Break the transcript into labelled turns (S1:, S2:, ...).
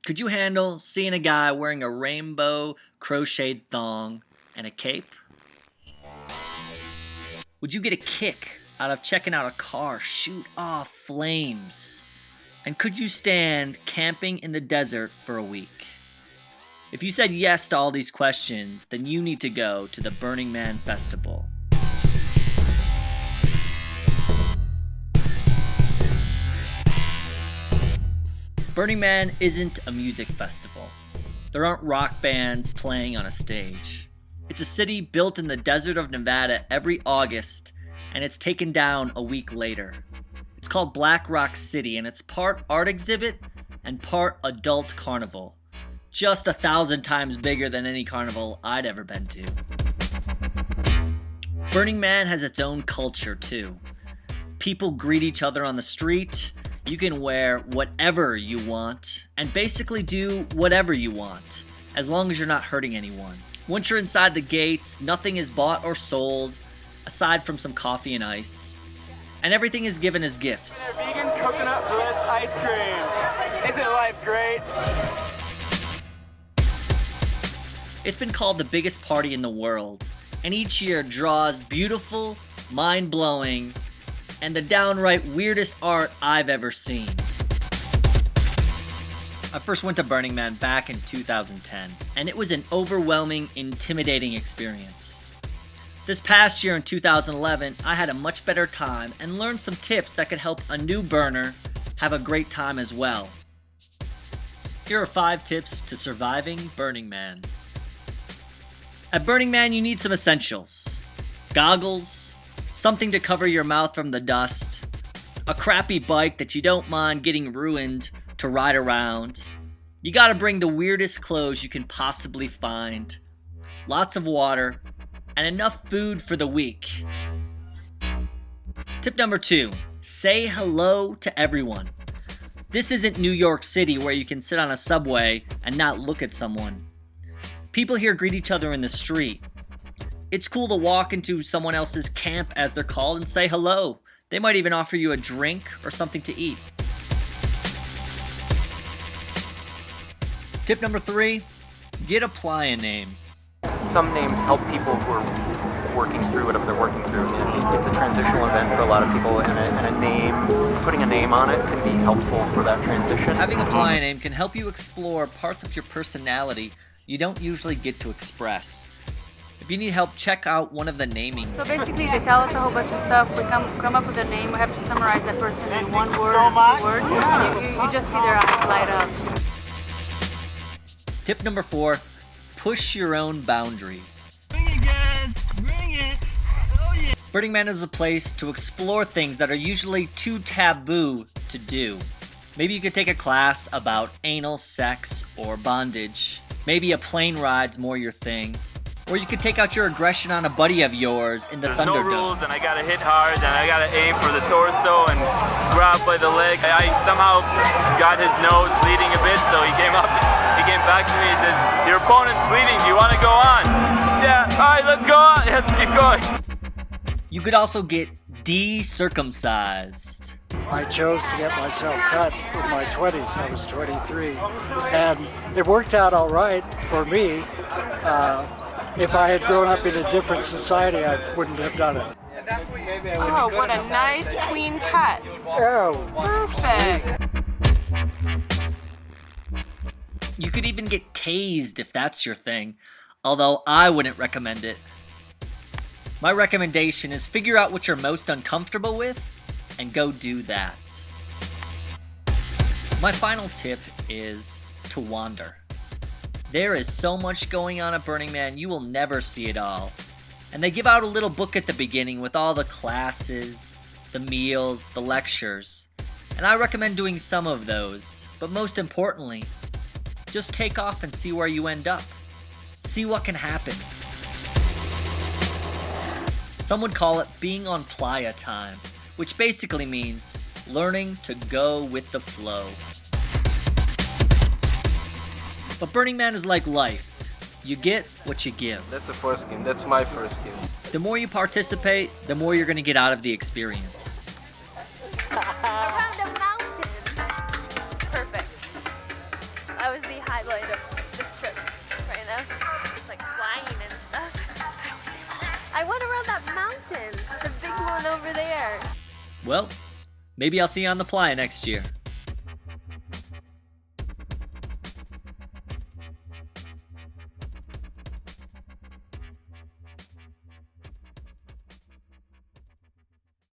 S1: Could you handle seeing a guy wearing a rainbow crocheted thong and a cape? Would you get a kick out of checking out a car shoot off flames? And could you stand camping in the desert for a week? If you said yes to all these questions, then you need to go to the Burning Man Festival. Burning Man isn't a music festival. There aren't rock bands playing on a stage. It's a city built in the desert of Nevada every August, and it's taken down a week later. It's called Black Rock City, and it's part art exhibit and part adult carnival. Just 1,000 times bigger than any carnival I'd ever been to. Burning Man has its own culture too. People greet each other on the street. You can wear whatever you want and basically do whatever you want, as long as you're not hurting anyone. Once you're inside the gates, nothing is bought or sold, aside from some coffee and ice. And everything is given as gifts.
S2: Vegan coconut bliss ice cream. Isn't life great?
S1: It's been called the biggest party in the world, and each year draws beautiful, mind-blowing, and the downright weirdest art I've ever seen. I first went to Burning Man back in 2010, and it was an overwhelming, intimidating experience. This past year in 2011, I had a much better time and learned some tips that could help a new burner have a great time as well. Here are 5 tips to surviving Burning Man. At Burning Man, you need some essentials. Goggles, something to cover your mouth from the dust, a crappy bike that you don't mind getting ruined to ride around. You gotta bring the weirdest clothes you can possibly find, lots of water, and enough food for the week. Tip number 2, say hello to everyone. This isn't New York City where you can sit on a subway and not look at someone. People here greet each other in the street. It's cool to walk into someone else's camp, as they're called, and say hello. They might even offer you a drink or something to eat. Tip number 3, get a playa name.
S3: Some names help people who are working through whatever they're working through. It's a transitional event for a lot of people, and a name, putting a name on it can be helpful for that transition.
S1: Having a playa name can help you explore parts of your personality you don't usually get to express. If you need help, check out one of the naming.
S4: So basically, they tell us a whole bunch of stuff. We come up with a name. We have to summarize that person in one word or 2 words. You just see their eyes light up.
S1: Tip number 4, push your own boundaries.
S2: Bring it, guys. Bring it. Oh, yeah.
S1: Burning Man is a place to explore things that are usually too taboo to do. Maybe you could take a class about anal sex or bondage. Maybe a plane ride's more your thing. Or you could take out your aggression on a buddy of yours in the
S2: There's
S1: Thunderdome.
S2: no rules, and I gotta hit hard, and I gotta aim for the torso and grab by the leg. I somehow got his nose bleeding a bit, so he came back to me and says, "Your opponent's bleeding, do you wanna go on?" Yeah, alright, let's go on, let's keep going.
S1: You could also get decircumcised.
S5: I chose to get myself cut in my 20s. I was 23, and it worked out all right for me. If I had grown up in a different society, I wouldn't have done it.
S4: Oh, what a nice, clean cut.
S5: Oh,
S4: Perfect.
S1: You could even get tased if that's your thing, although I wouldn't recommend it. My recommendation is figure out what you're most uncomfortable with and go do that. My final tip is to wander. There is so much going on at Burning Man, you will never see it all. And they give out a little book at the beginning with all the classes, the meals, the lectures. And I recommend doing some of those. But most importantly, just take off and see where you end up. See what can happen. Some would call it being on playa time, which basically means learning to go with the flow. But Burning Man is like life. You get what you give.
S3: That's the first game. That's my first game.
S1: The more you participate, the more you're going to get out of the experience.
S6: Around the mountain. Perfect. I was that mountain. The big one over there.
S1: Well, maybe I'll see you on the playa next year.